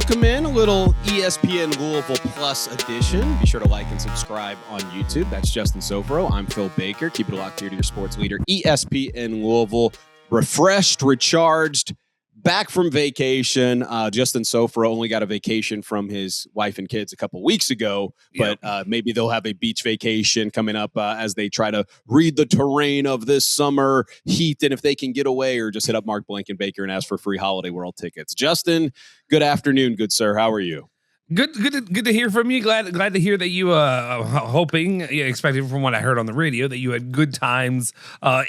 Welcome in a little ESPN Louisville Plus edition. Be sure to like and subscribe on YouTube. That's Justin Soforo. I'm Phil Baker. Keep it locked here to your sports leader, ESPN Louisville. Refreshed, recharged, back from vacation. Justin Soforo only got a vacation from his wife and kids a couple weeks ago, but maybe they'll have a beach vacation coming up as they try to read the terrain of this summer heat, and if they can get away, or just hit up Mark Blanken Baker and ask for free Holiday World tickets. Justin, good afternoon, good sir. How are you? Good to hear from you. Glad to hear that you expecting from what I heard on the radio that you had good times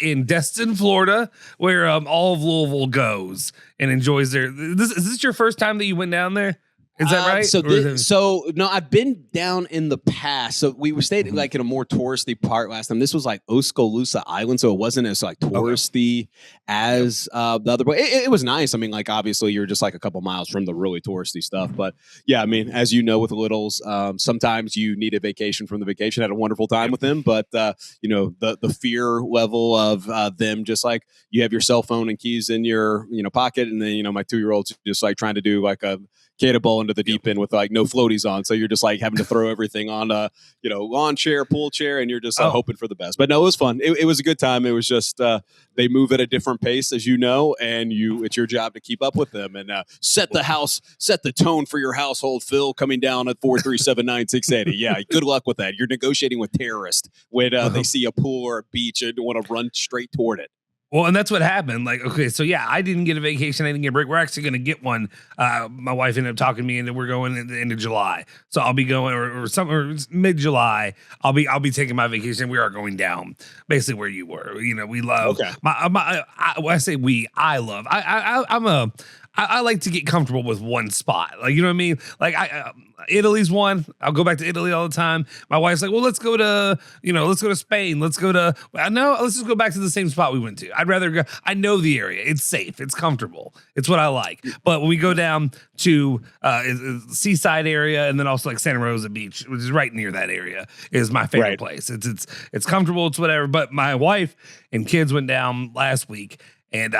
in Destin, Florida, where all of Louisville goes and enjoys their. Is this your first time that you went down there? Is that right? So no, I've been down in the past. So we stayed like in a more touristy part last time. This was like Oskaloosa Island, so it wasn't as like touristy as the other. But it was nice. I mean, like obviously you're just like a couple miles from the really touristy stuff. But yeah, I mean, as you know, with the littles, sometimes you need a vacation from the vacation. I had a wonderful time with them, but the fear level of them, just like you have your cell phone and keys in your pocket, and then my 2-year-old's just like trying to do like a cannonball into the deep end with like no floaties on, so you're just like having to throw everything on a lawn chair, pool chair, and you're just hoping for the best. But no, it was fun. It was a good time. It was just they move at a different pace, as you know, and it's your job to keep up with them and set the tone for your household. Phil, coming down at 4379680. Yeah, good luck with that. You're negotiating with terrorists when they see a pool or a beach and want to run straight toward it. Well, and that's what happened. Like, okay, so yeah, I didn't get a vacation. I didn't get a break. We're actually going to get one. My wife ended up talking to me, and we're going at the end of July. So I'll be going, or mid-July. I'll be taking my vacation. We are going down, basically where you were. We love. Okay. I say we. I love. I like to get comfortable with one spot. Like, you know what I mean? Like Italy's one. I'll go back to Italy all the time. My wife's like, well, let's go to Spain. Let's just go back to the same spot we went to. I'd rather go. I know the area. It's safe. It's comfortable. It's what I like. But when we go down to seaside area, and then also like Santa Rosa Beach, which is right near that area, is my favorite place. It's comfortable. It's whatever. But my wife and kids went down last week. And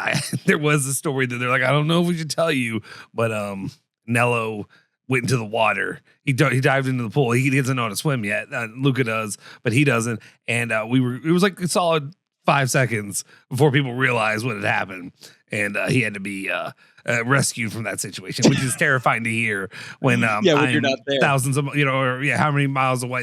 there was a story that they're like, I don't know if we should tell you, but Nello went into the water. He dived into the pool. He doesn't know how to swim yet. Luca does, but he doesn't. And it was like a solid 5 seconds before people realized what had happened. And he had to be rescued from that situation, which is terrifying to hear when when you're not there. Thousands of how many miles away,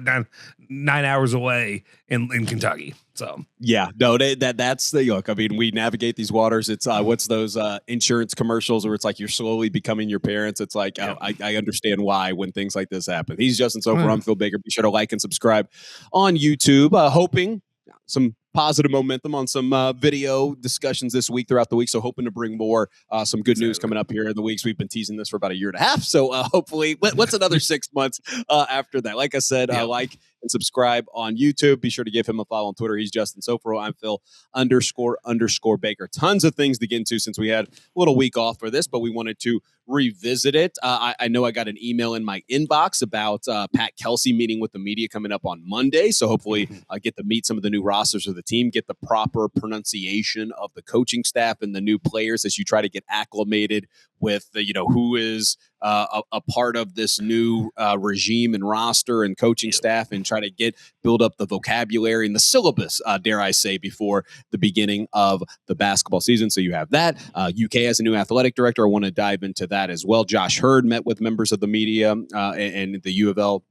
9 hours away in Kentucky. So yeah, no, that's the look. I mean, we navigate these waters. It's what's those insurance commercials where it's like you're slowly becoming your parents. It's like I understand why when things like this happen. He's Justin Soforo. I'm Phil Baker. Be sure to like and subscribe on YouTube. Hoping some positive momentum on some video discussions this week throughout the week. So hoping to bring more some good news coming up here in the weeks. We've been teasing this for about a year and a half. So hopefully what's another 6 months after that. Like I said, like and subscribe on YouTube. Be sure to give him a follow on Twitter. He's Justin Soforo. I'm Phil __ Baker. Tons of things to get into since we had a little week off for this, but we wanted to revisit it. I know I got an email in my inbox about Pat Kelsey meeting with the media coming up on Monday. So hopefully I get to meet some of the new rosters of the team, get the proper pronunciation of the coaching staff and the new players as you try to get acclimated with who is a part of this new regime and roster and coaching staff, and try to build up the vocabulary and the syllabus, dare I say, before the beginning of the basketball season. So you have that. UK has a new athletic director. I want to dive into that as well. Josh Hurd met with members of the media and the U of L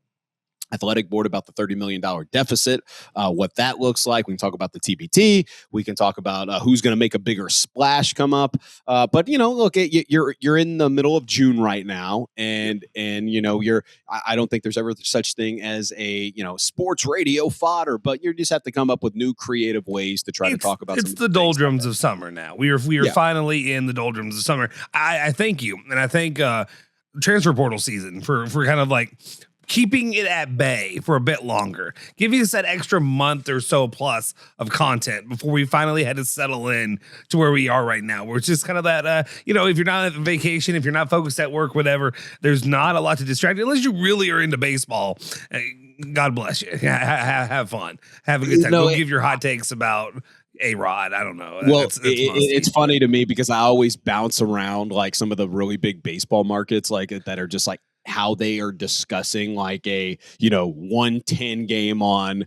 athletic board about the $30 million deficit, what that looks like. We can talk about the TBT. We can talk about who's going to make a bigger splash come up. But look, you're in the middle of June right now, and I don't think there's ever such thing as a sports radio fodder, but you just have to come up with new creative ways to try to talk about. It's the doldrums of summer now. We are finally in the doldrums of summer. I thank you, and I thank transfer portal season for kind of like keeping it at bay for a bit longer, giving us that extra month or so plus of content before we finally had to settle in to where we are right now, where it's just kind of that, if you're not on vacation, if you're not focused at work, whatever, there's not a lot to distract you unless you really are into baseball. God bless you. Have fun. Have a good time. Go give your hot takes about A-Rod. I don't know. Well, it's funny to me because I always bounce around like some of the really big baseball markets like that are just like how they are discussing like a 110 game on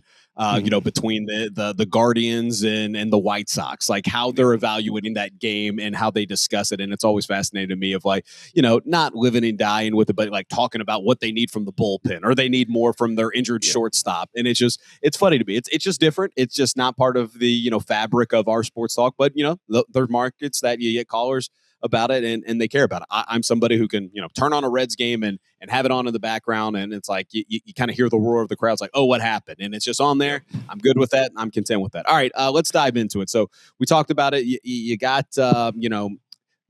between the Guardians and the White Sox, like how they're evaluating that game and how they discuss it. And it's always fascinating to me of like, not living and dying with it, but like talking about what they need from the bullpen or they need more from their injured shortstop. And it's funny to me. It's just different. It's just not part of the, fabric of our sports talk, but there's markets that you get callers about it and they care about it. I'm somebody who can, turn on a Reds game and have it on in the background. And it's like, you kind of hear the roar of the crowd. It's like, oh, what happened? And it's just on there. I'm good with that. I'm content with that. All right, let's dive into it. So we talked about it. You got,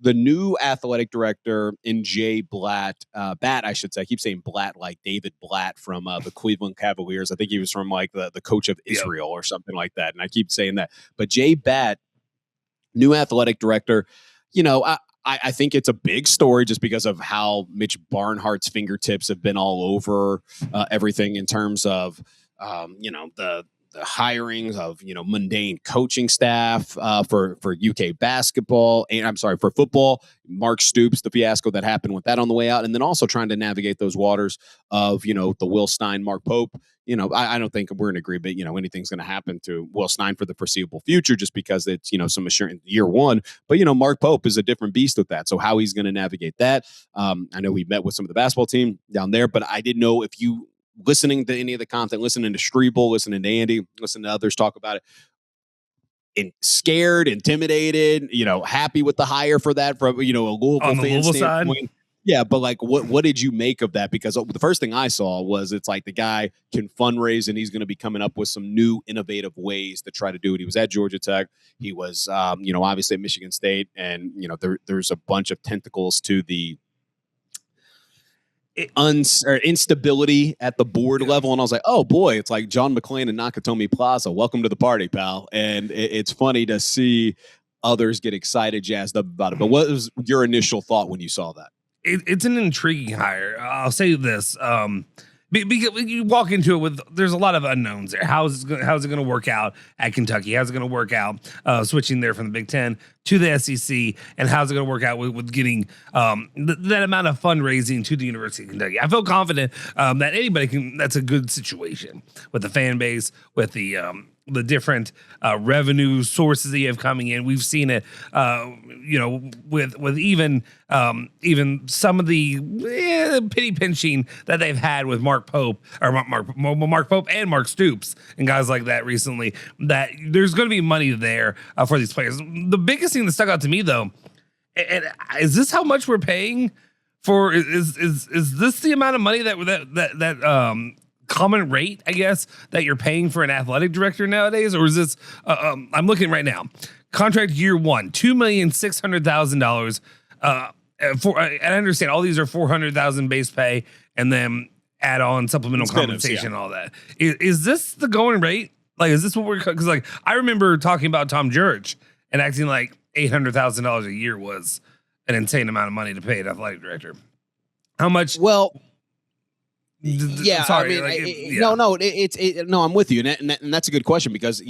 the new athletic director in Batt, I should say. I keep saying Blatt like David Blatt from the Cleveland Cavaliers. I think he was from like the coach of Israel or something like that. And I keep saying that. But Batt, new athletic director, I think it's a big story just because of how Mitch Barnhart's fingertips have been all over everything in terms of, the hirings of, mundane coaching staff for UK basketball and for football, Mark Stoops, the fiasco that happened with that on the way out. And then also trying to navigate those waters of, the Will Stein, Mark Pope. I don't think we're in agreement, anything's going to happen to Will Stein for the foreseeable future just because it's, some assurance year one. But, Mark Pope is a different beast with that. So how he's going to navigate that. I know he met with some of the basketball team down there, but I didn't know if you listening to any of the content, listening to Strebel, listening to Andy, listening to others talk about it, and scared, intimidated, happy with the hire for that from, a Louisville on the fan Louisville standpoint. Side? Yeah, but like, what did you make of that? Because the first thing I saw was it's like the guy can fundraise and he's going to be coming up with some new innovative ways to try to do it. He was at Georgia Tech. He was, obviously at Michigan State, and there's a bunch of tentacles to the instability at the board level. And I was like, oh boy, it's like John McClain and Nakatomi Plaza. Welcome to the party, pal. And it's funny to see others get excited, jazzed up about it. But what was your initial thought when you saw that? It's an intriguing hire. I'll say this. Because you walk into it with, there's a lot of unknowns there. How's it going to work out at Kentucky? How's it going to work out switching there from the Big Ten to the SEC? And how's it going to work out with getting that amount of fundraising to the University of Kentucky? I feel confident that anybody can. That's a good situation with the fan base, with the different revenue sources that you have coming in. We've seen it, with even some of the pity pinching that they've had with Mark Pope and Mark Stoops and guys like that recently, that there's going to be money there for these players. The biggest thing that stuck out to me though, and is this how much we're paying for? Is this the amount of money that common rate, I guess, that you're paying for an athletic director nowadays? Or is this, I'm looking right now, contract year one, $2,600,000. And I understand all these are $400,000 base pay and then add on supplemental compensation and all that. Is this the going rate? Like, is this what we're, because like, I remember talking about Tom Jurich and acting like $800,000 a year was an insane amount of money to pay an athletic director. How much? Well, yeah, sorry. No, I'm with you, and that's a good question because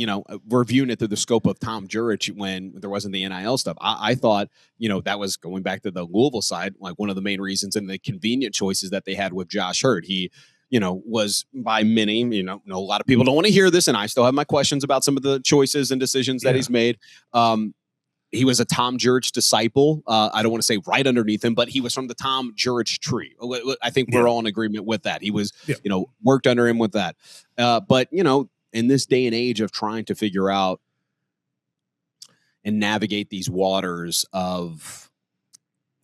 we're viewing it through the scope of Tom Jurich when there wasn't the NIL stuff. I thought that was going back to the Louisville side, like one of the main reasons and the convenient choices that they had with Josh Hurd. He was by many, a lot of people don't want to hear this, and I still have my questions about some of the choices and decisions that he's made. He was a Tom Jurich disciple. I don't want to say right underneath him, but he was from the Tom Jurich tree. I think we're all in agreement with that. He was, worked under him with that. But, in this day and age of trying to figure out and navigate these waters of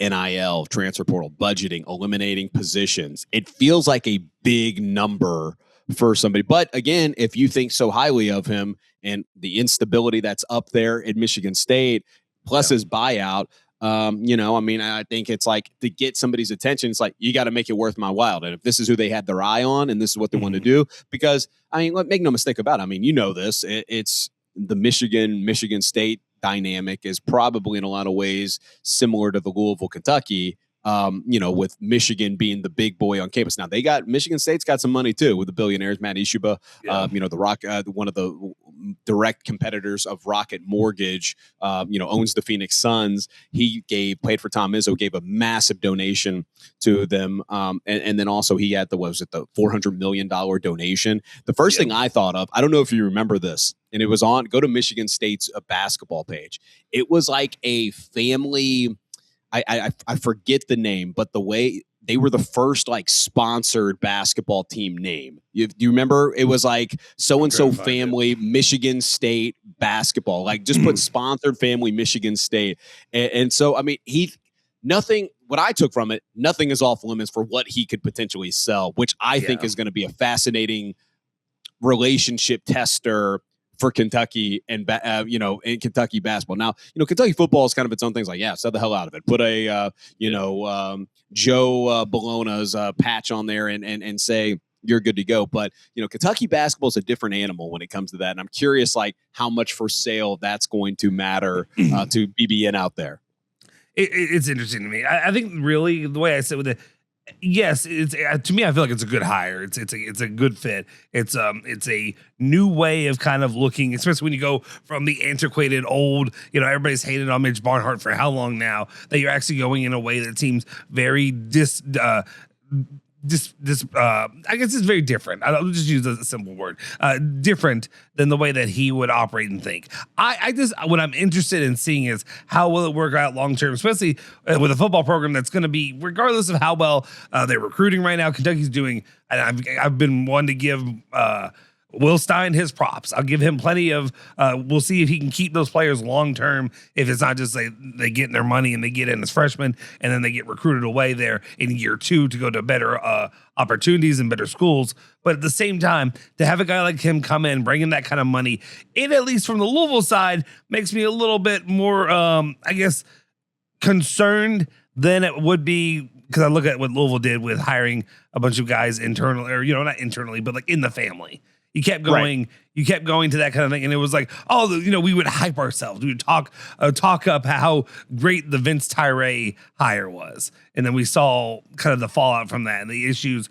NIL, transfer portal, budgeting, eliminating positions, it feels like a big number for somebody. But again, if you think so highly of him and the instability that's up there at Michigan State, plus his buyout, I think it's like to get somebody's attention, it's like, you got to make it worth my while. And if this is who they had their eye on and this is what they want to do, because make no mistake about it. This, it's the Michigan State dynamic is probably in a lot of ways similar to the Louisville, Kentucky, with Michigan being the big boy on campus. Now Michigan State's got some money too with the billionaires, Matt Ishiba, the Rock, one of the direct competitors of Rocket Mortgage, owns the Phoenix Suns. He played for Tom Izzo, gave a massive donation to them. And then also he had the $400 million donation. The first thing I thought of, I don't know if you remember this, and it was go to Michigan State's basketball page. It was like a family, I forget the name, but the way they were the first like sponsored basketball team name. Do you remember? It was like so-and-so family, Michigan State basketball, like just put sponsored family Michigan State. And so, I mean, what I took from it, nothing is off limits for what he could potentially sell, which I think is going to be a fascinating relationship tester for Kentucky and in Kentucky basketball. Now, Kentucky football is kind of its own things. Like, sell the hell out of it. Put a Joe Bologna's patch on there and say you're good to go. But Kentucky basketball is a different animal when it comes to that. And I'm curious, like, how much for sale that's going to matter to BBN out there. It's interesting to me. I think really the way I said with it. Yes, it's to me. I feel like it's a good hire. It's a good fit. It's a new way of kind of looking, especially when you go from the antiquated old. Everybody's hated on Mitch Barnhart for how long now, that you're actually going in a way that seems very I guess it's very different. I'll just use a simple word. Different than the way that he would operate and think. What I'm interested in seeing is how will it work out long term, especially with a football program that's going to be, regardless of how well they're recruiting right now. Kentucky's doing, and I've been one to give Will Stein his props. I'll give him plenty of. We'll see if he can keep those players long term. If it's not just they get their money and they get in as freshmen and then they get recruited away there in year 2 to go to better opportunities and better schools. But at the same time, to have a guy like him come in, bring in that kind of money, it at least from the Louisville side makes me a little bit more, concerned than it would be. Because I look at what Louisville did with hiring a bunch of guys internally, or not internally, but like in the family. You kept going. Right. You kept going to that kind of thing, and it was like, we would hype ourselves. We would talk up how great the Vince Tyree hire was, and then we saw kind of the fallout from that and the issues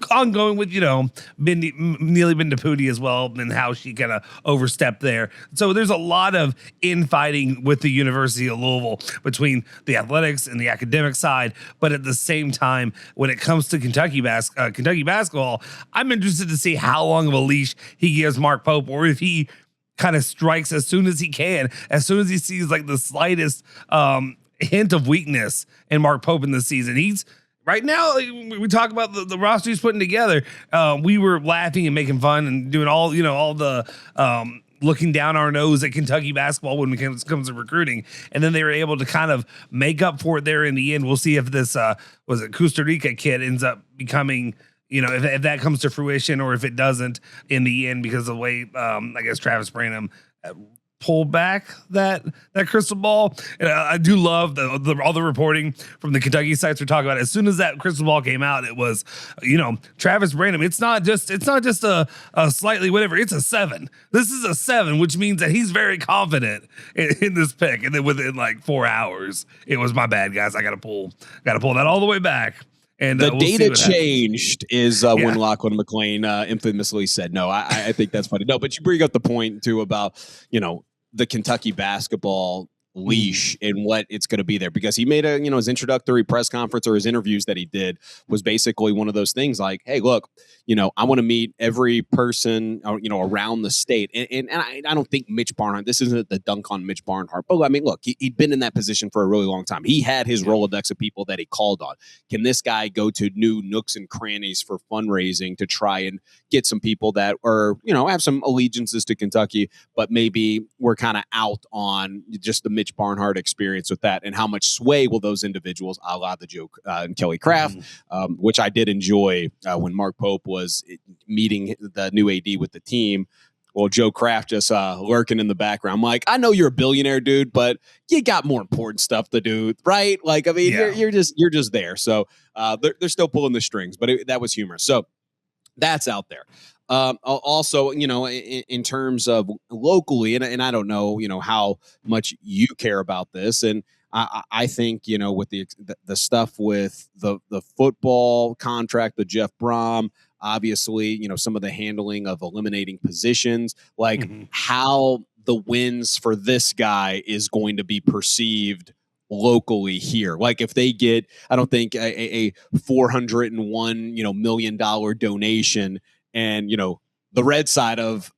ongoing with Neely Bendapudi as well, and how she kind of overstepped there. So there's a lot of infighting with the University of Louisville between the athletics and the academic side. But at the same time, when it comes to Kentucky basketball, I'm interested to see how long of a leash he gives Mark Pope, or if he kind of strikes as soon as he can, as soon as he sees like the slightest hint of weakness in Mark Pope in the season. Right now, we talk about the roster he's putting together. We were laughing and making fun and doing all the looking down our nose at Kentucky basketball when it comes to recruiting. And then they were able to kind of make up for it there in the end. We'll see if this Costa Rica kid ends up becoming, if that comes to fruition, or if it doesn't in the end, because of the way I guess Travis Branham pull back that crystal ball. And I do love all the reporting from the Kentucky sites we're talking about. As soon as that crystal ball came out, it was, Travis Branham. It's not just a slightly whatever. It's a 7. This is a 7, which means that he's very confident in this pick. And then within like 4 hours, it was my bad, guys. I got to pull that all the way back. And the data changed is when Lachlan McLean infamously said, no, I think that's funny. No, but you bring up the point too about, the Kentucky basketball leash and what it's going to be there, because he made his introductory press conference, or his interviews that he did, was basically one of those things like, hey, look, I want to meet every person, around the state. And I don't think Mitch Barnhart, this isn't the dunk on Mitch Barnhart, but I mean, look, he'd been in that position for a really long time. He had his Rolodex of people that he called on. Can this guy go to new nooks and crannies for fundraising to try and get some people that are, have some allegiances to Kentucky, but maybe we're kind of out on just the Mitch Barnhart experience with that, and how much sway will those individuals, a la the Joe and Kelly Craft, which I did enjoy when Mark Pope was meeting the new AD with the team. Well, Joe Craft just lurking in the background. I'm like, I know you're a billionaire, dude, but you got more important stuff to do, right? Like, I mean, you're just there. So they're still pulling the strings, but that was humorous. So that's out there. Also, in terms of locally, and I don't know, how much you care about this, and I think, with the stuff with the football contract, the Jeff Brom, obviously, some of the handling of eliminating positions, like how the wins for this guy is going to be perceived locally here. Like if they get, I don't think a $401 million donation, and the red side of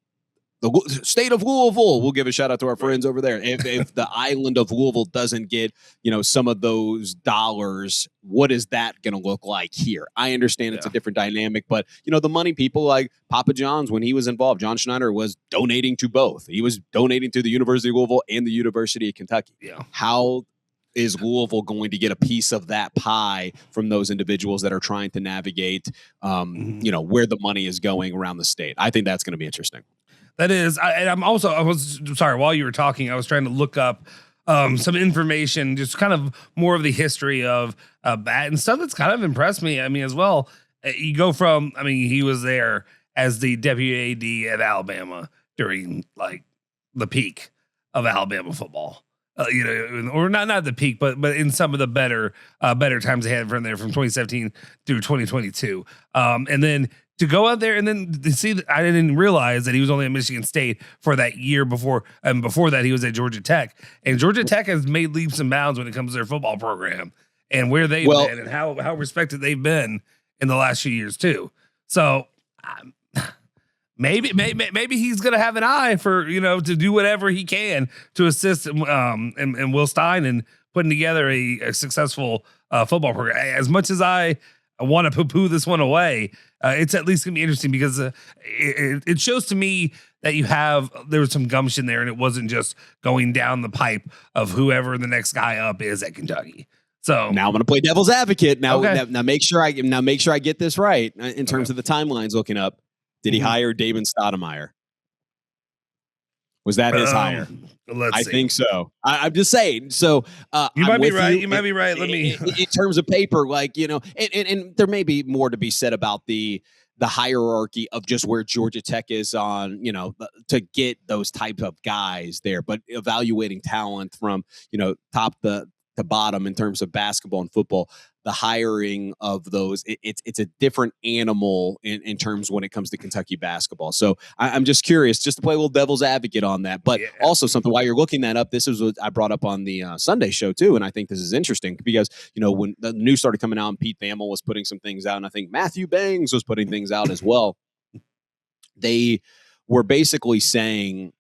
the state of Louisville, we'll give a shout out to our friends over there. If the island of Louisville doesn't get, some of those dollars, what is that going to look like here? I understand it's a different dynamic, but the money people like Papa John's, when he was involved, John Schneider was donating to both. He was donating to the University of Louisville and the University of Kentucky. Yeah. How is Louisville going to get a piece of that pie from those individuals that are trying to navigate, where the money is going around the state? I think that's going to be interesting. That is, I was sorry, while you were talking, I was trying to look up some information, just kind of more of the history of Batt and stuff that's kind of impressed me. I mean, as well, you go from, he was there as the deputy AD at Alabama during like the peak of Alabama football. Or not the peak, but in some of the better times they had from there from 2017 through 2022. And then to go out there and then to see that, I didn't realize that he was only at Michigan State for that year before. And before that, he was at Georgia Tech. And Georgia Tech has made leaps and bounds when it comes to their football program and where they've been and how respected they've been in the last few years too. So maybe he's going to have an eye for, to do whatever he can to assist and Will Stein in putting together a successful football program. As much as I want to poo-poo this one away, it's at least going to be interesting because it shows to me that there was some gumption there and it wasn't just going down the pipe of whoever the next guy up is at Kentucky. So now I'm going to play devil's advocate. Now make sure I get this right in terms of the timelines looking up. Did he hire Damon Stoudemire? Was that his hire? I think so. I'm just saying. So you might be right. You might be right. Let me. In terms of paper, and there may be more to be said about the hierarchy of just where Georgia Tech is on, to get those types of guys there, but evaluating talent from, top to bottom in terms of basketball and football. The hiring of those, it's a different animal in terms when it comes to Kentucky basketball. So I'm just curious, just to play a little devil's advocate on that. But also something while you're looking that up, this is what I brought up on the Sunday show too, and I think this is interesting because when the news started coming out and Pete Thamel was putting some things out, and I think Matthew Bangs was putting things out as well. They were basically saying,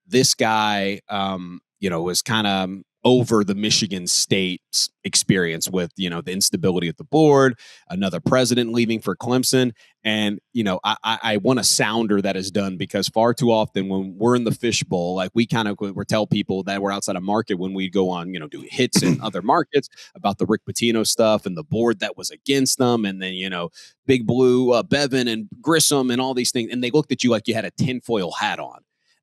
this guy, was kind of over the Michigan State's experience with, the instability at the board, another president leaving for Clemson. And, I want a sounder that is done because far too often when we're in the fishbowl, like we kind of tell people that we're outside of market when we go on, do hits in other markets about the Rick Pitino stuff and the board that was against them. And then, Big Blue, Bevan and Grissom and all these things. And they looked at you like you had a tinfoil hat on.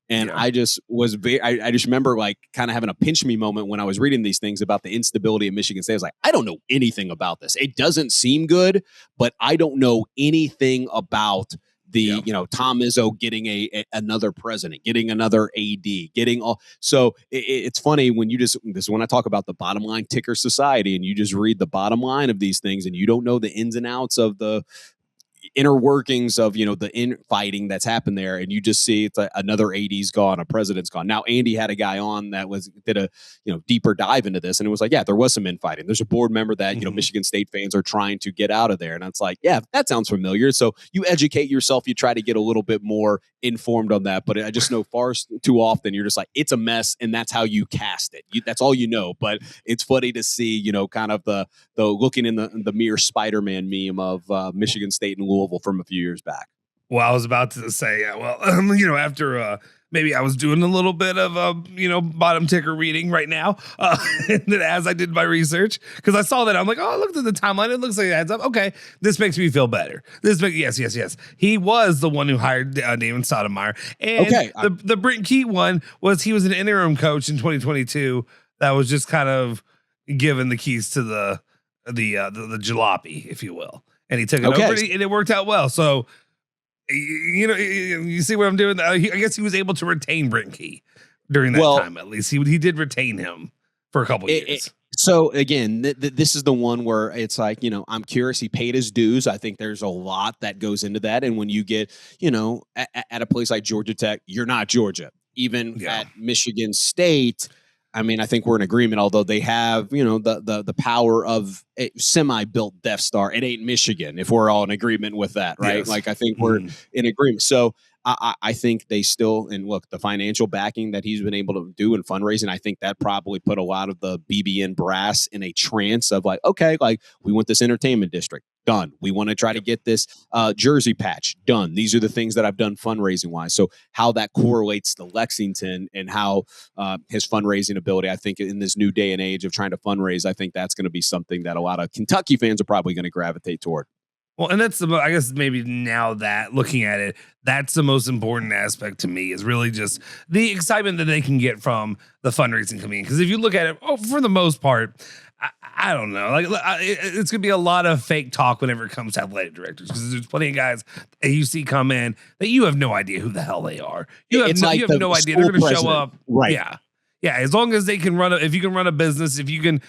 And I just was I just remember like kind of having a pinch me moment when I was reading these things about the instability of Michigan State. I was like, I don't know anything about this. It doesn't seem good, but I don't know anything about the, Tom Izzo getting another president, getting another AD, getting all. So it's funny when this is when I talk about the bottom line ticker society and you just read the bottom line of these things and you don't know the ins and outs of the inner workings of, the infighting that's happened there. And you just see it's another AD's gone, a president's gone. Now, Andy had a guy on that did a, deeper dive into this. And it was like, yeah, there was some infighting. There's a board member that, Michigan State fans are trying to get out of there. And it's like, yeah, that sounds familiar. So you educate yourself, you try to get a little bit more informed on that. But I just know far too often you're just like, it's a mess. And that's how you cast it. That's all you know. But it's funny to see, kind of the looking in the mirror Spider-Man meme of Michigan State and Louisville from a few years back. Well, I was about to say, after maybe I was doing a little bit of bottom ticker reading right now, and then as I did my research, because I saw that I'm like, oh, I looked at the timeline, it looks like it adds up. Okay, this makes me feel better. Yes. He was the one who hired Damon Stoudemire, and the Brent Key one he was an interim coach in 2022 that was just kind of given the keys to the jalopy, if you will. And he took it over and it worked out well. So, you see what I'm doing? I guess he was able to retain Brent Key during that time. At least he did retain him for a couple years. So again, this is the one where it's like, I'm curious. He paid his dues. I think there's a lot that goes into that. And when you get, at a place like Georgia Tech, you're not Georgia. Even at Michigan State, I mean, I think we're in agreement, although they have, the power of a semi-built Death Star. It ain't Michigan, if we're all in agreement with that, right? Yes. Like, I think we're in agreement. So I think they still, and look, the financial backing that he's been able to do in fundraising, I think that probably put a lot of the BBN brass in a trance of like, okay, like we want this entertainment district done. We want to try to get this jersey patch done. These are the things that I've done fundraising wise. So how that correlates to Lexington and how his fundraising ability, I think in this new day and age of trying to fundraise, I think that's going to be something that a lot of Kentucky fans are probably going to gravitate toward. Well, and that's I guess maybe now that looking at it, that's the most important aspect to me is really just the excitement that they can get from the fundraising community. Because if you look at it, for the most part, I don't know, like it's gonna be a lot of fake talk whenever it comes to athletic directors because there's plenty of guys that you see come in that you have no idea who the hell they are. You have no idea they're gonna show up, right? Yeah, as long as they can if you can run a business, if you can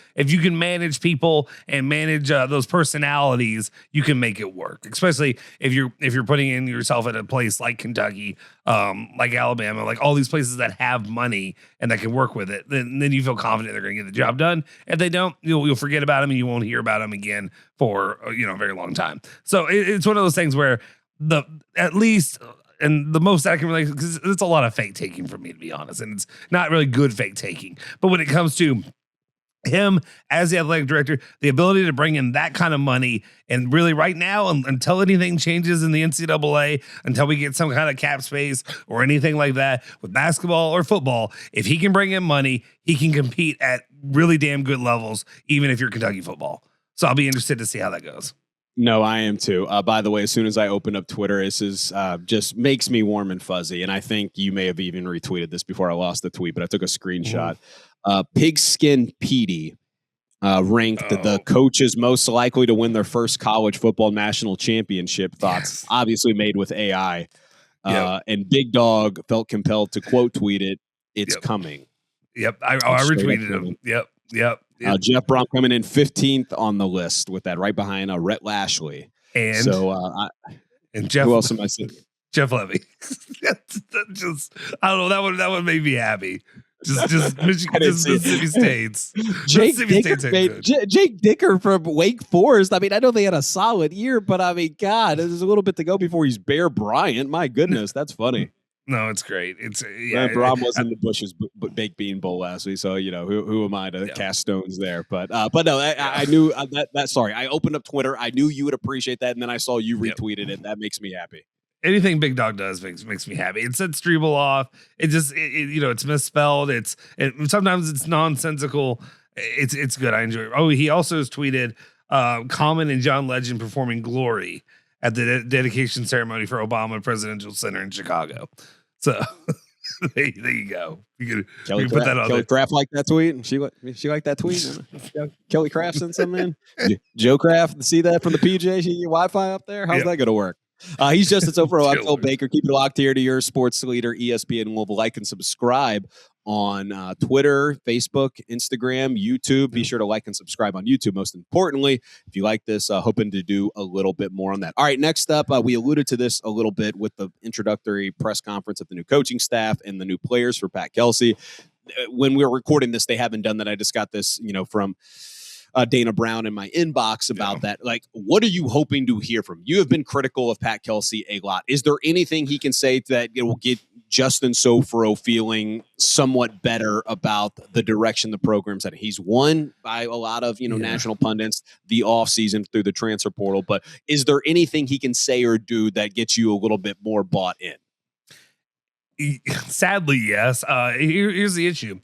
manage people and manage those personalities, you can make it work. Especially if you're putting in yourself at a place like Kentucky, like Alabama, like all these places that have money and that can work with it. Then you feel confident they're going to get the job done. If they don't, you'll forget about them and you won't hear about them again for a very long time. So it's one of those things where at least. And the most I can relate, because it's a lot of fake taking for me, to be honest, and it's not really good fake taking. But when it comes to him as the athletic director, the ability to bring in that kind of money, and really right now, until anything changes in the NCAA, until we get some kind of cap space or anything like that with basketball or football, if he can bring in money, he can compete at really damn good levels, even if you're Kentucky football. So I'll be interested to see how that goes. No, I am too. By the way, as soon as I open up Twitter, this is just makes me warm and fuzzy. And I think you may have even retweeted this before I lost the tweet, but I took a screenshot. Pigskin Petey ranked the coaches most likely to win their first college football national championship. Thoughts obviously made with AI. And Big Dog felt compelled to quote tweet it. It's coming. Yep. I retweeted him. Yep. Jeff Brom coming in 15th on the list with that, right behind Rhett Lashley. And Jeff, who else am I seeing? Jeff Levy. I don't know. That one made me happy. Just Michigan, Mississippi State's. Jake Dicker from Wake Forest. I mean, I know they had a solid year, but I mean, God, there's a little bit to go before he's Bear Bryant. My goodness, that's funny. No, it's great. It's Brom was in the Bush's baked bean bowl last week, so who am I to cast stones there? But no, I knew that. Sorry, I opened up Twitter. I knew you would appreciate that, and then I saw you retweeted it. That makes me happy. Anything Big Dog does makes me happy. It sets Strebel off. It just it's misspelled. Sometimes it's nonsensical. It's good. I enjoy it. Oh, he also has tweeted Common and John Legend performing Glory at the dedication ceremony for Obama Presidential Center in Chicago. So there you go. You can put that on Kelly there. Craft liked that tweet. She liked that tweet. Kelly Craft sent something in. Joe Craft, see that from the PJ? She your Wi-Fi up there? How's that going to work? He's Justin Soforo. I'm Phil Baker. Keep it locked here to your sports leader, ESPN Louisville. Like and subscribe on Twitter, Facebook, Instagram, YouTube. Be sure to like and subscribe on YouTube. Most importantly, if you like this, hoping to do a little bit more on that. All right, next up, we alluded to this a little bit with the introductory press conference of the new coaching staff and the new players for Pat Kelsey. When we were recording this, they haven't done that. I just got this, from Dana Brown in my inbox about that. Like, what are you hoping to hear from? You have been critical of Pat Kelsey a lot. Is there anything he can say that it will get Justin Soforo feeling somewhat better about the direction the program's at? He's won by a lot of, national pundits the offseason through the transfer portal, but is there anything he can say or do that gets you a little bit more bought in? Sadly, yes. Here's the issue.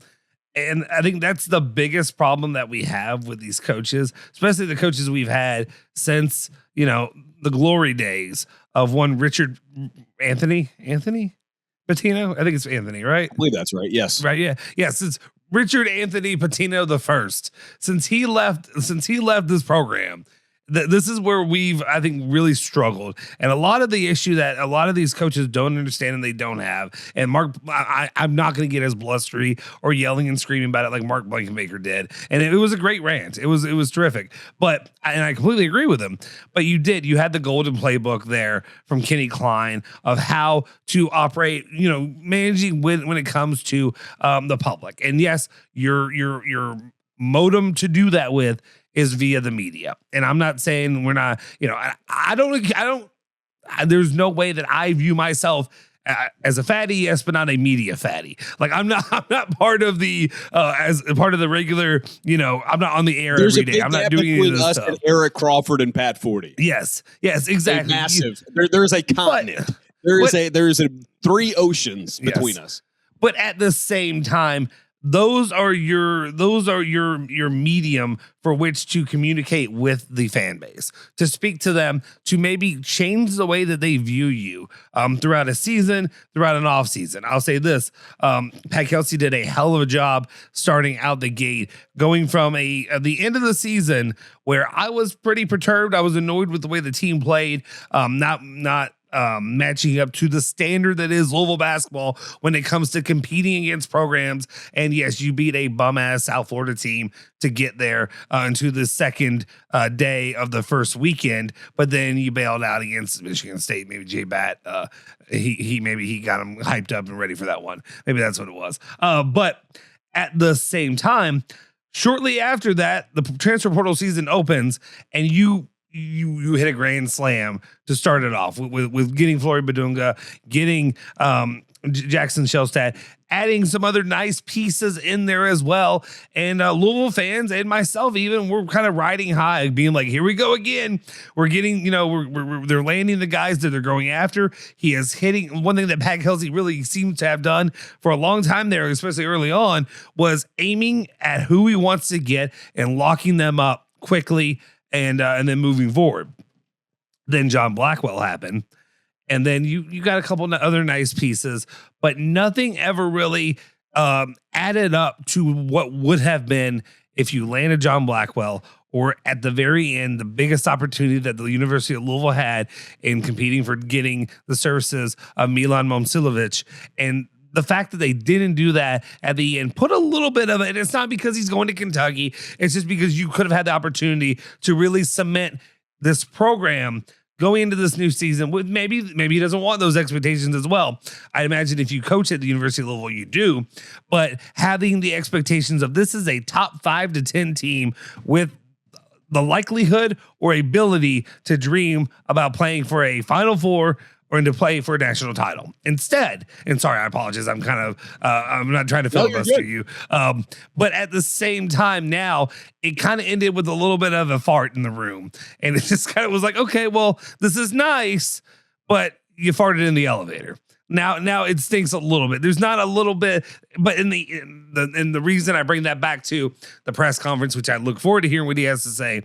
And I think that's the biggest problem that we have with these coaches, especially the coaches we've had since, the glory days of one Richard Anthony Pitino. I think it's Anthony, right? I believe that's right. Yes. Right. Yeah. Yeah. Since Richard Anthony Pitino the first, since he left this program, this is where we've, I think, really struggled. And a lot of the issue that a lot of these coaches don't understand and they don't have. And Mark, I'm not going to get as blustery or yelling and screaming about it like Mark Blankenbaker did. And it was a great rant. It was terrific. But, and I completely agree with him. But you had the golden playbook there from Kenny Klein of how to operate, managing when it comes to the public. And yes, your modem to do that with is via the media. And I'm not saying we're not, I don't, there's no way that I view myself as a fatty, yes, but not a media fatty. Like I'm not part of the, as part of the regular, I'm not on the air every day. I'm not doing any of this us stuff. And Eric Crawford and Pat Forty. Yes, exactly. Massive. There's a continent. There's 3 oceans between us. But at the same time, those are your medium for which to communicate with the fan base, to speak to them, to maybe change the way that they view you throughout a season, throughout an off season. I'll say this: Pat Kelsey did a hell of a job starting out the gate, going from the end of the season where I was pretty perturbed. I was annoyed with the way the team played, not matching up to the standard that is Louisville basketball when it comes to competing against programs. And yes, you beat a bum-ass South Florida team to get there into the second day of the first weekend, but then you bailed out against Michigan State. Maybe Jay Batt, he got him hyped up and ready for that one. Maybe that's what it was. But at the same time, shortly after that, the transfer portal season opens, and you hit a grand slam to start it off with getting Flory Badunga, getting Jackson Shellstat, adding some other nice pieces in there as well. And Louisville fans and myself even were kind of riding high, being like, here we go again. We're getting, they're landing the guys that they're going after. He is hitting. One thing that Pat Kelsey really seems to have done for a long time there, especially early on, was aiming at who he wants to get and locking them up quickly and then moving forward. Then John Blackwell happened. And then you got a couple of other nice pieces, but nothing ever really added up to what would have been if you landed John Blackwell, or at the very end, the biggest opportunity that the University of Louisville had in competing for getting the services of Milan Momcilovic. And the fact that they didn't do that at the end, put a little bit of it. It's not because he's going to Kentucky. It's just because you could have had the opportunity to really cement this program going into this new season with maybe he doesn't want those expectations as well. I imagine if you coach at the University of Louisville, you do, but having the expectations of this is a top 5 to 10 team with the likelihood or ability to dream about playing for a Final Four or to play for a national title instead. And sorry, I apologize. I'm kind of, I'm not trying to filibuster you. But at the same time now, it kind of ended with a little bit of a fart in the room. And it just kind of was like, okay, well, this is nice, but you farted in the elevator. Now it stinks a little bit. There's not a little bit, but in the reason I bring that back to the press conference, which I look forward to hearing what he has to say,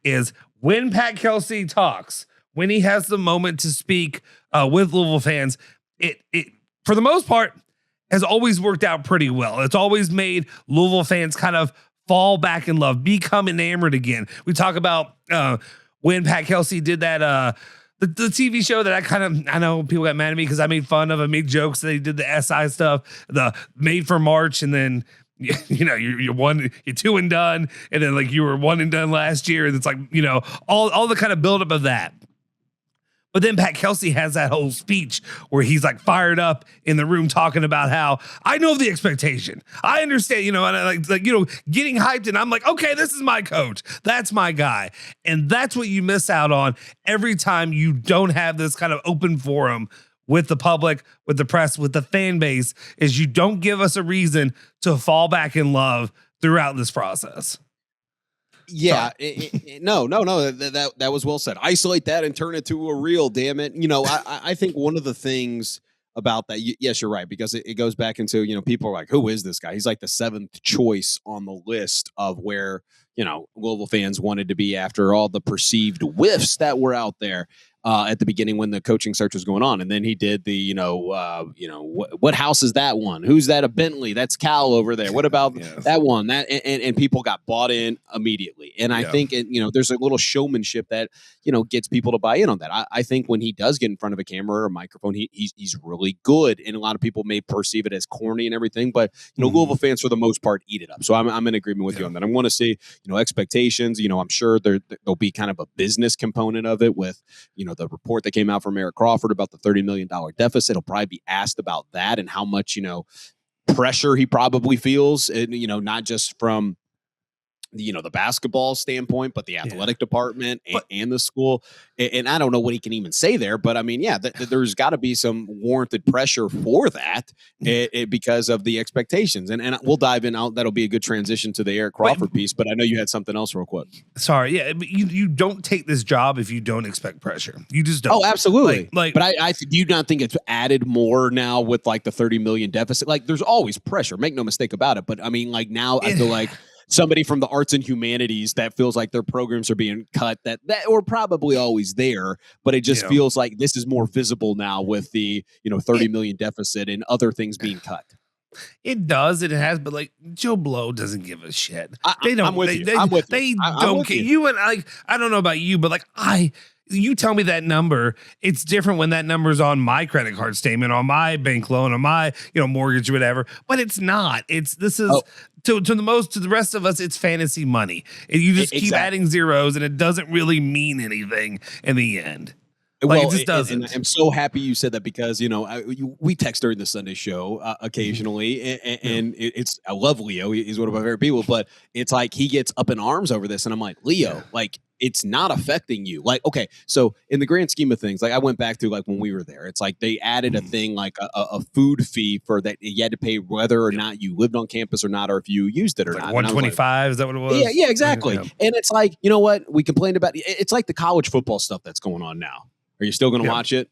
is when Pat Kelsey talks, when he has the moment to speak with Louisville fans, it for the most part has always worked out pretty well. It's always made Louisville fans kind of fall back in love, become enamored again. We talk about when Pat Kelsey did that the TV show that I know people got mad at me because I made fun of. I made jokes that he did the SI stuff, the Made for March, and then you're 2 and done, and then like you were 1 and done last year, and it's like all the kind of buildup of that. But then Pat Kelsey has that whole speech where he's like fired up in the room talking about how I know the expectation. I understand, and I getting hyped, and I'm like, okay, this is my coach. That's my guy. And that's what you miss out on every time you don't have this kind of open forum with the public, with the press, with the fan base, is you don't give us a reason to fall back in love throughout this process. Yeah, no. That was well said. Isolate that and turn it to a reel. Damn it. I think one of the things about that, yes, you're right, because it goes back into people are like, who is this guy? He's like the 7th choice on the list of where Louisville fans wanted to be after all the perceived whiffs that were out there at the beginning when the coaching search was going on. And then he did the, what house is that one? Who's that? A Bentley? That's Cal over there. What about that one? And people got bought in immediately. And I think, there's a little showmanship that, gets people to buy in on that. I think when he does get in front of a camera or a microphone, he's really good. And a lot of people may perceive it as corny and everything, but, Louisville fans for the most part eat it up. So I'm in agreement with you on that. I want to see, expectations. I'm sure there'll be kind of a business component of it with, the report that came out from Eric Crawford about the $30 million deficit. He'll probably be asked about that and how much, pressure he probably feels, and, not just from the basketball standpoint, but the athletic department and the school. And I don't know what he can even say there, but I mean, there's got to be some warranted pressure for that because of the expectations. And we'll dive in. That'll be a good transition to the Eric Crawford piece, but I know you had something else real quick. Sorry. Yeah. But you don't take this job if you don't expect pressure. You just don't. Oh, absolutely. But I do you not think it's added more now with like the 30 million deficit? Like there's always pressure, make no mistake about it. But I mean, like now I feel like somebody from the arts and humanities that feels like their programs are being cut that were probably always there, but it just feels like this is more visible now with the 30 million deficit and other things being cut. It does. It has, but like Joe Blow doesn't give a shit. They don't. I'm with you. They don't care. You and I don't know about you, but like you tell me that number, it's different when that number's on my credit card statement, on my bank loan, on my mortgage or whatever. But it's not. To the rest of us, it's fantasy money. You just keep adding zeros, and it doesn't really mean anything in the end. Like, it just doesn't. And I'm so happy you said that because we text during the Sunday show occasionally, and I love Leo. He's one of my favorite people, but it's like he gets up in arms over this, and I'm like, Leo, like it's not affecting you. Like, okay, so in the grand scheme of things, like I went back to like when we were there, it's like they added a thing like a food fee for that you had to pay whether or not you lived on campus or not, or if you used it or not. 125, is that what it was? Yeah, exactly. Yeah. And it's like, you know what? We complained about it's like the college football stuff that's going on now. Are you still going to watch it?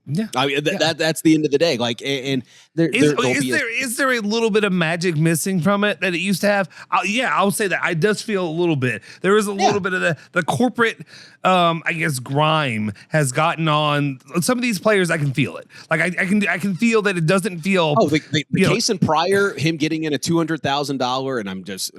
Yeah, I mean that's the end of the day. Like, and is there a little bit of magic missing from it that it used to have? I'll say that. I does feel a little bit. There is a little bit of the corporate, I guess, grime has gotten on some of these players. I can feel it. Like I can feel that it doesn't feel. Oh, the case in prior, him getting in a $200,000, and I'm just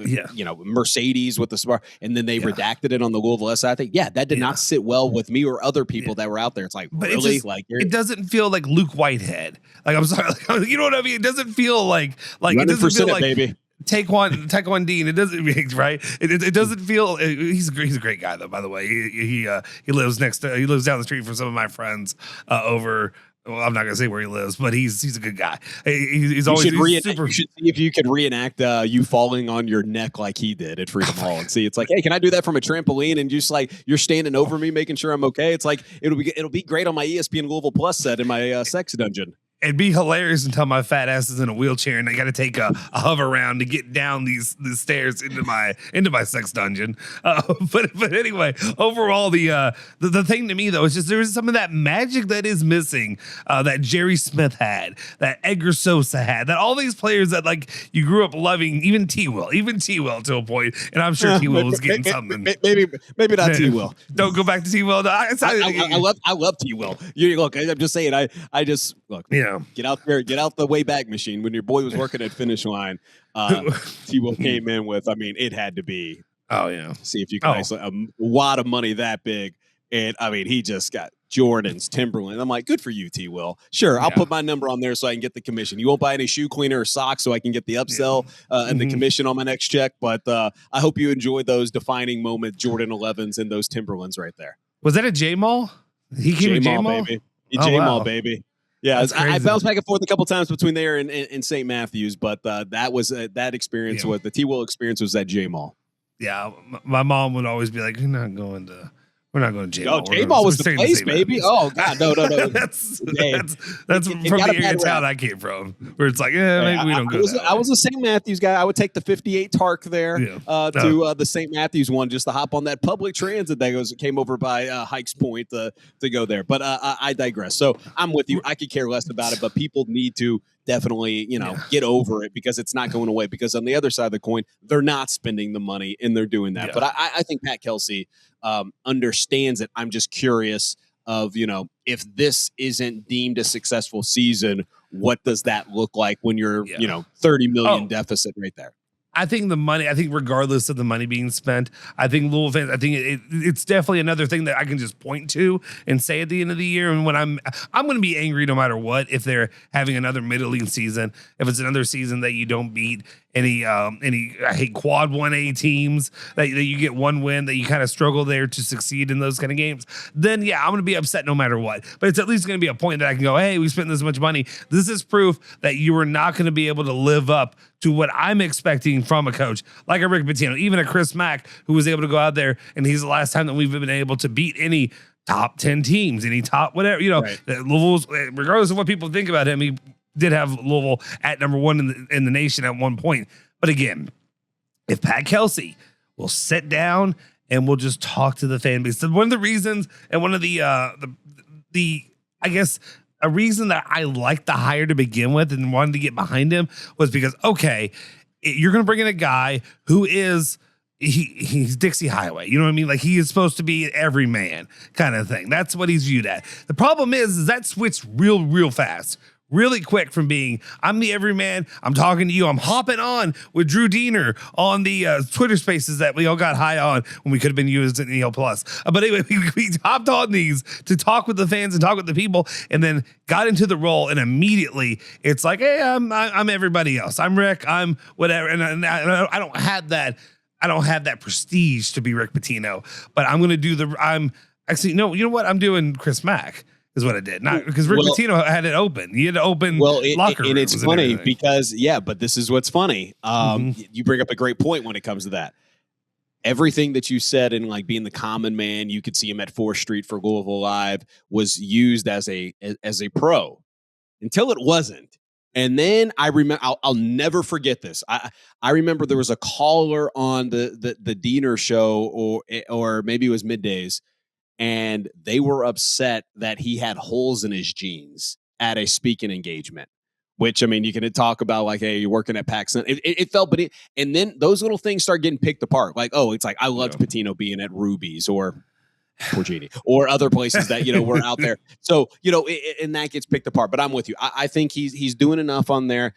Mercedes with the smart, and then they redacted it on the Louisville SI. I think that did not sit well with me or other people that were out there. It's like, but really, it doesn't feel like Luke Whitehead. Like, I'm sorry, like, you know what I mean? It doesn't feel like it doesn't feel like baby. Taekwon Dean. It doesn't right. It doesn't feel. He's a great guy though. By the way, he lives he lives down the street from some of my friends over. Well, I'm not gonna say where he lives, but he's a good guy. He's always super. You should see if you can reenact you falling on your neck like he did at Freedom Hall, and see. It's like, hey, can I do that from a trampoline? And just like you're standing over me, making sure I'm okay. It's like it'll be great on my ESPN Louisville Plus set in my sex dungeon. It'd be hilarious until my fat ass is in a wheelchair and I got to take a hover around to get down these stairs into my sex dungeon. But anyway, overall, the thing to me though is just there's some of that magic that is missing that Jerry Smith had, that Edgar Sosa had, that all these players that like you grew up loving, even T Will to a point, and I'm sure T Will was getting something. Maybe not T Will. Don't go back to T Will. No, I love T Will. Look, I'm just saying. I just look. Yeah. Get out there, get out the Wayback Machine. When your boy was working at Finish Line, T-Will came in with, I mean, it had to be. Oh, yeah. See if you can isolate a wad of money that big. And, I mean, he just got Jordans, Timberland. I'm like, good for you, T-Will. Sure, I'll put my number on there so I can get the commission. You won't buy any shoe cleaner or socks so I can get the upsell and the commission on my next check. But I hope you enjoyed those defining moment Jordan 11s and those Timberlands right there. Was that a J-Mall? He came to J-Mall? Baby. J-Mall, baby. Yeah, I bounced back and forth a couple times between there and St. Matthews, but that was that experience. What the T-Will experience was at J-Mall. Yeah, my mom would always be like, we're not going to J-Mall. Oh, J-Mall was the place, baby. Oh, God, no. that's from the area of town I came from, where it's like, maybe we don't go. I was a St. Matthews guy. I would take the 58 Tark there to the St. Matthews one just to hop on that public transit that came over by Hikes Point to go there. But I digress. So I'm with you. I could care less about it, but people need to definitely, get over it because it's not going away. Because on the other side of the coin, they're not spending the money and they're doing that. Yeah. But I think Pat Kelsey understands it. I'm just curious of, if this isn't deemed a successful season, what does that look like when you're, 30 million deficit right there? I think regardless of the money being spent, I think Louisville fans, I think it's definitely another thing that I can just point to and say at the end of the year. And when I'm going to be angry no matter what, if they're having another middling season, if it's another season that you don't beat any I hate quad 1A teams that you get one win, that you kind of struggle there to succeed in those kind of games, then yeah, I'm going to be upset no matter what. But it's at least going to be a point that I can go, hey, we spent this much money. This is proof that you are not going to be able to live up to what I'm expecting from a coach like a Rick Pitino, even a Chris Mack, who was able to go out there, and he's the last time that we've been able to beat any top 10 teams, any top whatever, right. Louisville's, regardless of what people think about him, he did have Louisville at number one in the nation at one point. But again, if Pat Kelsey will sit down and we'll just talk to the fan base, one of the reasons and one of the I guess a reason that I liked the hire to begin with and wanted to get behind him was because, okay, you're going to bring in a guy who is, he's Dixie Highway. You know what I mean? Like, he is supposed to be an everyman kind of thing. That's what he's viewed at. The problem is that switched real fast. Really quick from being, I'm the everyman, I'm talking to you, I'm hopping on with Drew Diener on the Twitter spaces that we all got high on when we could have been used in EL Plus. But anyway, we hopped on these to talk with the fans and talk with the people, and then got into the role, and immediately it's like, hey, I'm everybody else. I'm Rick, I'm whatever, and I don't have that. I don't have that prestige to be Rick Pitino, but I'm going to do you know what? I'm doing Chris Mack. Is what I did. Not because Rick Pitino had it open. He had to open locker rooms. And it's funny because, but this is what's funny. You bring up a great point when it comes to that. Everything that you said in like being the common man, you could see him at 4th Street for Louisville Live, was used as a pro until it wasn't. And then I remember, I'll never forget this. I remember there was a caller on the Diener show, or maybe it was Middays, and they were upset that he had holes in his jeans at a speaking engagement, which, I mean, you can talk about like, hey, you're working at Paxson. It felt, and then those little things start getting picked apart. Like, oh, it's like, I loved Pitino being at Ruby's or Genie or other places that, were out there. So, and that gets picked apart, but I'm with you. I think he's doing enough on there.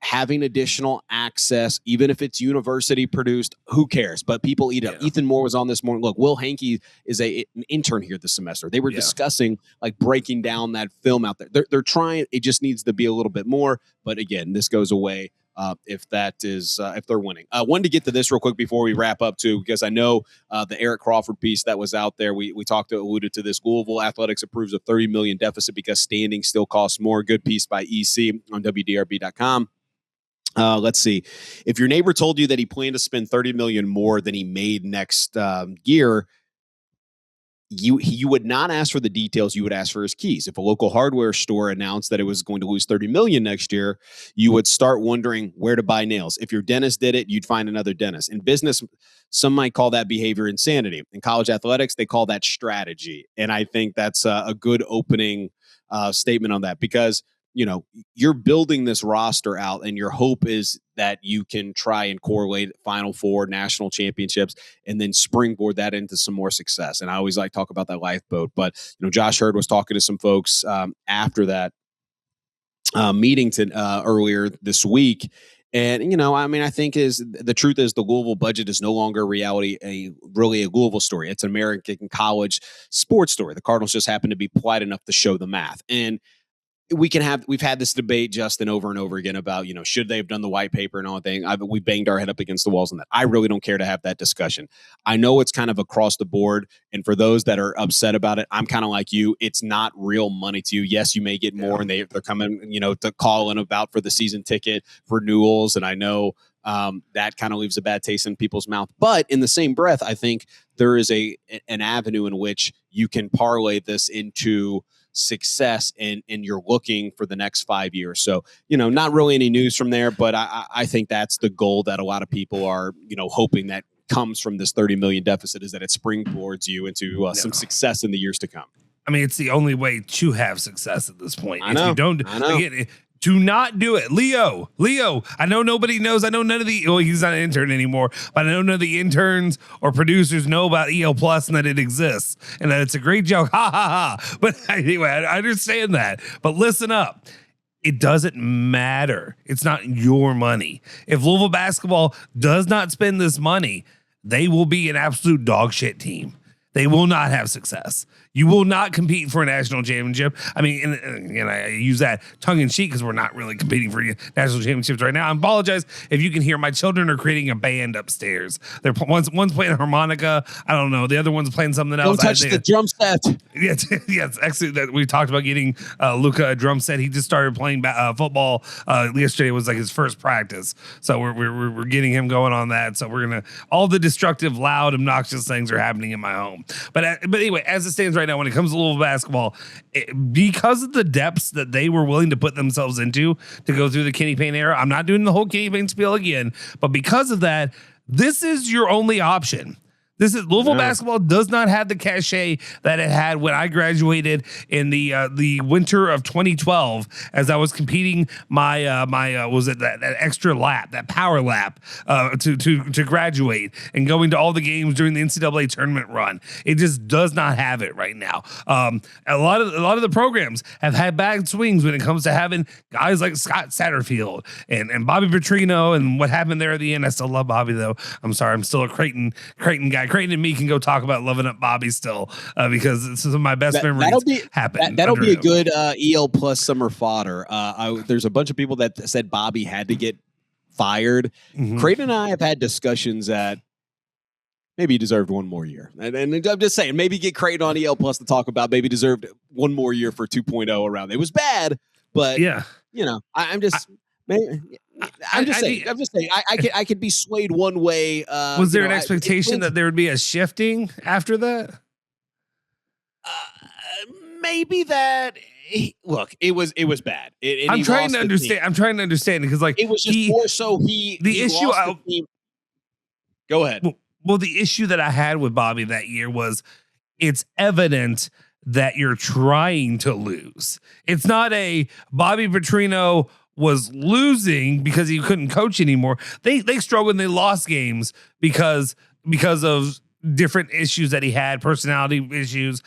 Having additional access, even if it's university produced, who cares? But people eat up. Ethan Moore was on this morning. Look, Will Hankey is an intern here this semester. They were discussing like breaking down that film out there. They're trying. It just needs to be a little bit more. But again, this goes away if they're winning. I wanted to get to this real quick before we wrap up too, because I know the Eric Crawford piece that was out there. We alluded to this. Louisville Athletics approves a $30 million deficit because standing still costs more. Good piece by EC on WDRB.com. Let's see. If your neighbor told you that he planned to spend $30 million more than he made next year, you would not ask for the details. You would ask for his keys. If a local hardware store announced that it was going to lose $30 million next year, you would start wondering where to buy nails. If your dentist did it, you'd find another dentist. In business, some might call that behavior insanity. In college athletics, they call that strategy. And I think that's a good opening statement on that, because you're building this roster out, and your hope is that you can try and correlate Final Four, national championships, and then springboard that into some more success. And I always like to talk about that lifeboat. But, Josh Hurd was talking to some folks after that meeting earlier this week. And, I think the truth is the Louisville budget is no longer a reality, really a Louisville story. It's an American college sports story. The Cardinals just happen to be polite enough to show the math. And we've had this debate, Justin, over and over again about, should they have done the white paper and all that thing. We banged our head up against the walls on that. I really don't care to have that discussion. I know it's kind of across the board. And for those that are upset about it, I'm kind of like you. It's not real money to you. Yes, you may get more, and they're coming, to call in about for the season ticket renewals. And I know that kind of leaves a bad taste in people's mouth. But in the same breath, I think there is an avenue in which you can parlay this into success, and you're looking for the next 5 years. So, not really any news from there, but I think that's the goal that a lot of people are, hoping that comes from this $30 million deficit, is that it springboards you into some success in the years to come. I mean, it's the only way to have success at this point. If you don't, again, Do not do it. Leo, I know nobody knows. I know none of he's not an intern anymore, but I know none of the interns or producers know about EL Plus and that it exists and that it's a great joke. Ha ha ha. But anyway, I understand that. But listen up. It doesn't matter. It's not your money. If Louisville Basketball does not spend this money, they will be an absolute dog shit team. They will not have success. You will not compete for a national championship. I mean, and I use that tongue in cheek because we're not really competing for national championships right now. I apologize if you can hear my children are creating a band upstairs. They're one's playing a harmonica. I don't know. The other one's playing something else. Don't touch the drum set. Yes. Actually, that we talked about getting Luca a drum set. He just started playing football. Yesterday was like his first practice, so we're getting him going on that. So we're gonna all the destructive, loud, obnoxious things are happening in my home. But anyway, as it stands right now, when it comes to Louisville basketball, because of the depths that they were willing to put themselves into to go through the Kenny Payne era, I'm not doing the whole Kenny Payne spiel again, but because of that, this is your only option. This is Louisville basketball does not have the cachet that it had when I graduated in the winter of 2012, as I was competing my was it that extra lap, that power lap to graduate and going to all the games during the NCAA tournament run. It just does not have it right now. A lot of the programs have had bad swings when it comes to having guys like Scott Satterfield and Bobby Petrino and what happened there at the end. I still love Bobby though. I'm sorry, I'm still a Creighton guy. Creighton and me can go talk about loving up Bobby still because it's some of my best memories happen. That'll be a good EL Plus summer fodder. There's a bunch of people that said Bobby had to get fired. Mm-hmm. Creighton and I have had discussions that maybe he deserved one more year. And I'm just saying, maybe get Creighton on EL Plus to talk about maybe deserved one more year for 2.0 around. It was bad, but yeah, I'm just saying. I could be swayed one way. Was there an expectation that there would be a shifting after that? Maybe that. Look, it was bad. I'm trying to understand because like it was just more so the issue. Go ahead. Well, the issue that I had with Bobby that year was it's evident that you're trying to lose. It's not a Bobby Petrino was losing because he couldn't coach anymore. They struggled and they lost games because of different issues that he had, personality issues,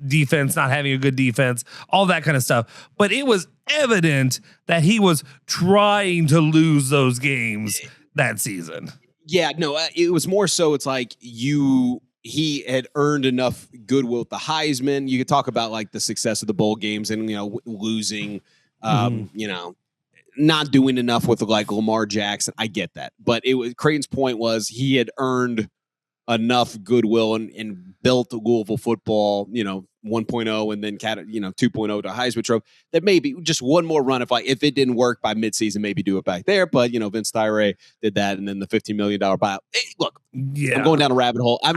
defense, not having a good defense, all that kind of stuff. But it was evident that he was trying to lose those games that season. Yeah, no, it was more so it's like he had earned enough goodwill with the Heisman. You could talk about like the success of the bowl games and, losing, not doing enough with like Lamar Jackson. I get that. But Creighton's point was he had earned enough goodwill and built Louisville football, 1.0 and then 2.0 to Heisman Trophy, that maybe just one more run. If it didn't work by midseason, maybe do it back there. But, Vince Tyre did that. And then the $15 million buyout. Hey, look, I'm going down a rabbit hole. I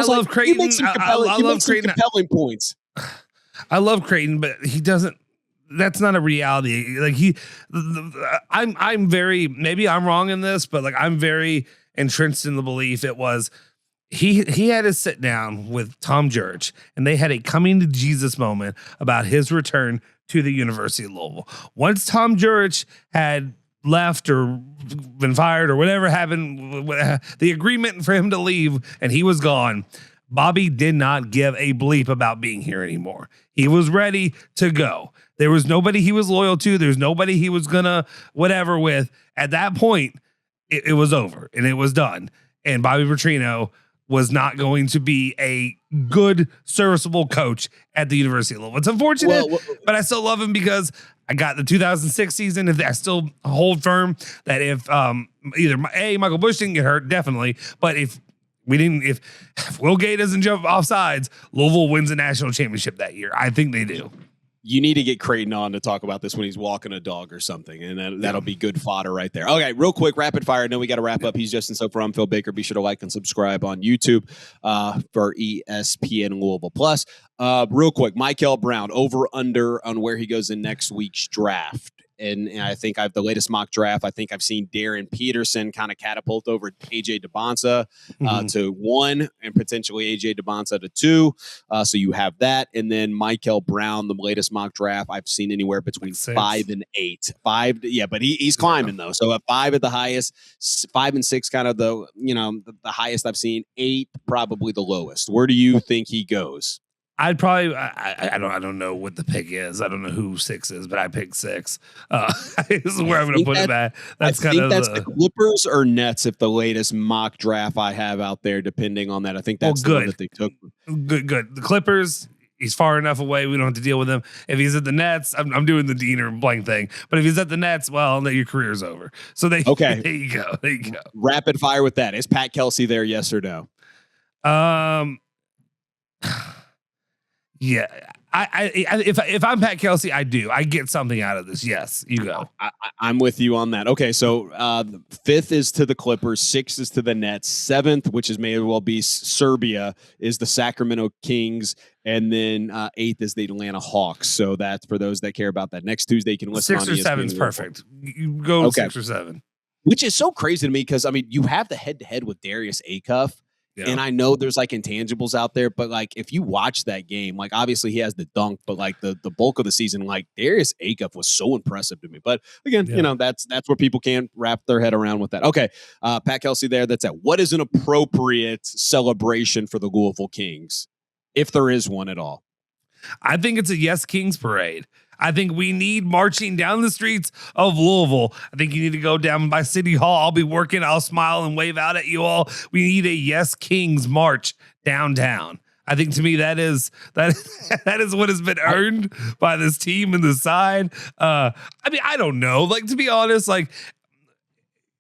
love Creighton. You make some compelling points. I love Creighton, but he doesn't. That's not a reality. Like I'm very, maybe I'm wrong in this, but like I'm very entrenched in the belief it was he had to sit down with Tom Jurich and they had a coming to Jesus moment about his return to the University of Louisville. Once Tom Jurich had left or been fired or whatever happened, the agreement for him to leave and he was gone, Bobby did not give a bleep about being here anymore. He was ready to go. There was nobody he was loyal to. There's nobody he was gonna whatever with. At that point, it was over and it was done. And Bobby Petrino was not going to be a good, serviceable coach at the University of Louisville. It's unfortunate, but I still love him because I got the 2006 season. If I still hold firm that if either Michael Bush didn't get hurt, definitely, but if Will Gay doesn't jump off sides, Louisville wins the national championship that year. I think they do. You need to get Creighton on to talk about this when he's walking a dog or something, and that'll be good fodder right there. Okay, real quick, rapid fire. I know we got to wrap up. He's Justin Soforo. I'm Phil Baker. Be sure to like and subscribe on YouTube for ESPN Louisville Plus. Real quick, Michael Brown, over under on where he goes in next week's draft. and I think I've the latest mock draft. I think I've seen Darren Peterson kind of catapult over AJ DeBonsa to 1 and potentially AJ DeBonsa to 2. So you have that. And then Michael Brown, the latest mock draft, I've seen anywhere between 5 and 8. 5, yeah, but he's climbing though. So at 5 at the highest, 5 and 6 kind of the highest I've seen. 8 probably the lowest. Where do you think he goes? I'd probably I don't know what the pick is. I don't know who 6 is, but I picked 6. This is where I'm going to put him at. That's kind of the Clippers or Nets. If the latest mock draft I have out there, depending on that, I think that's the one that they took. Good. The Clippers. He's far enough away. We don't have to deal with him. If he's at the Nets, I'm doing the Dean or blank thing. But if he's at the Nets, well, then your care's over. So there you go. Rapid fire with that. Is Pat Kelsey there? Yes or no? Yeah, if I'm Pat Kelsey, I do. I get something out of this. Yes, you go. I'm with you on that. Okay, so 5th is to the Clippers, 6th is to the Nets, 7th, which is may well be Serbia, is the Sacramento Kings, and then 8th is the Atlanta Hawks. So that's for those that care about that. Next Tuesday, you can listen. 6 or 7 is perfect. You go 6 or 7, which is so crazy to me because I mean you have the head-to-head with Darius Acuff. Yeah. And I know there's like intangibles out there, but like if you watch that game, like obviously he has the dunk, but like the bulk of the season, like Darius Acuff was so impressive to me. But again, that's where people can't wrap their head around with that. Okay, Pat Kelsey there. That's at what is an appropriate celebration for the Louisville Kings, if there is one at all? I think it's a Yes Kings parade. I think we need marching down the streets of Louisville. I think you need to go down by City Hall. I'll be working. I'll smile and wave out at you all. We need a Yes Kings march downtown. I think to me that is what has been earned by this team and the side. I mean, I don't know. Like, to be honest, like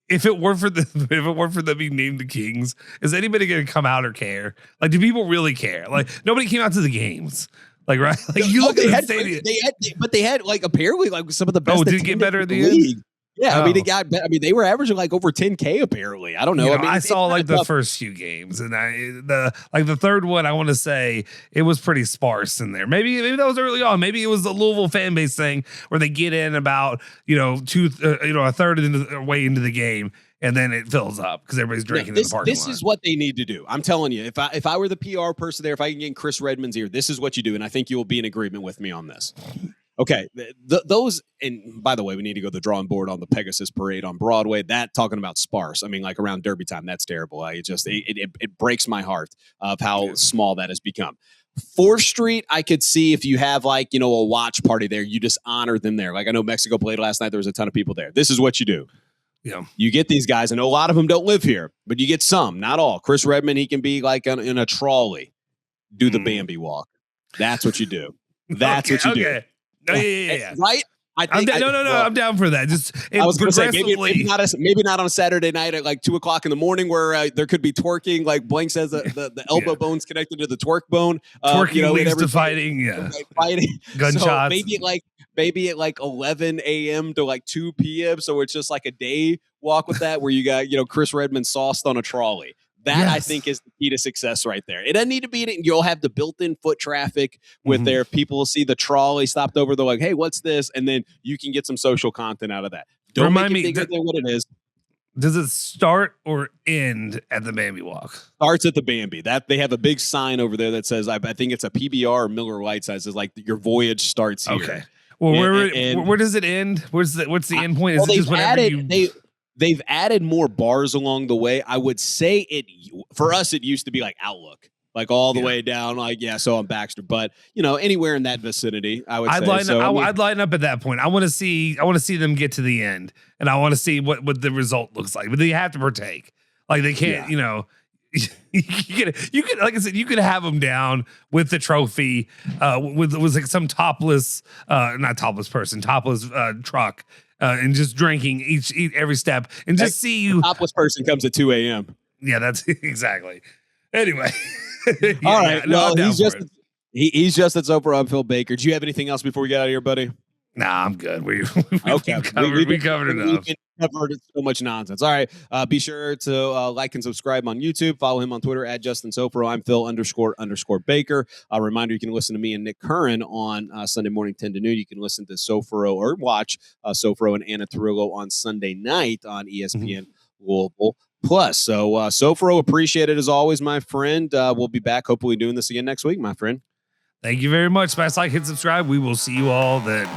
if it weren't for them being named the Kings, is anybody going to come out or care? Like, do people really care? Like, nobody came out to the games. Like, right? Like, you look at the stadium. They had like apparently like some of the best. Oh, did it get better at the league? End? Yeah, I mean, they were averaging like over 10K apparently. I don't know. I mean, I saw like the first few games, and the third one, I want to say it was pretty sparse in there. Maybe that was early on. Maybe it was the Louisville fan base thing where they get in about a third of the way into the game. And then it fills up because everybody's drinking in the parking lot. This is what they need to do. I'm telling you, if I were the PR person there, if I can get in Chris Redmond's ear, this is what you do. And I think you will be in agreement with me on this. Okay. Those, and by the way, we need to go to the drawing board on the Pegasus Parade on Broadway. That talking about sparse. I mean, like around Derby time, that's terrible. It breaks my heart of how small that has become. 4th Street, I could see if you have like, a watch party there, you just honor them there. Like I know Mexico played last night. There was a ton of people there. This is what you do. Yeah, you get these guys. I know a lot of them don't live here, but you get some, not all. Chris Redmond, he can be like in a trolley, do the Bambi walk. That's what you do. That's what you do. Oh, yeah. Right? I'm down for that. Just I was going to say maybe not on a Saturday night at like 2:00 in the morning where there could be twerking. Like Blank says, the elbow bone's connected to the twerk bone. Twerking leads to fighting. Yeah, fighting. Gunshots. So maybe at like 11 a.m. to like 2 p.m. So it's just like a day walk with that where you got Chris Redmond sauced on a trolley. That I think is the key to success right there. It doesn't need to be. You'll have the built-in foot traffic with there. People see the trolley stopped over. They're like, "Hey, what's this?" And then you can get some social content out of that. Don't make it bigger than what it is. Does it start or end at the Bambi Walk? Starts at the Bambi. That they have a big sign over there that says, I think it's a PBR or Miller Lite size. It's like your voyage starts here. Okay. Well, where does it end? What's the end point? Is it just whenever They've added more bars along the way. I would say for us, it used to be like Outlook, like all the way down, so on Baxter, but anywhere in that vicinity, I would say. I'd line up at that point. I want to see them get to the end, and I want to see what the result looks like, but they have to partake. Like they can't, you could, like I said, you could have them down with the trophy, with like some topless truck. And just drinking every step, and just see you. The topless person comes at 2 a.m. Yeah, that's exactly. Anyway, all right. He's just at Soforo. I'm Ville Baker. Do you have anything else before we get out of here, buddy? Nah, I'm good. We Okay, we covered enough. Covered so much nonsense. All right, be sure to like and subscribe on YouTube. Follow him on Twitter at Justin Soforo. I'm Phil__Baker. A reminder: you can listen to me and Nick Curran on Sunday morning 10 to noon. You can listen to Soforo or watch Soforo and Anna Tarillo on Sunday night on ESPN Louisville Plus. So Soforo, appreciate it as always, my friend. We'll be back hopefully doing this again next week, my friend. Thank you very much. Smash like, hit subscribe. We will see you all then.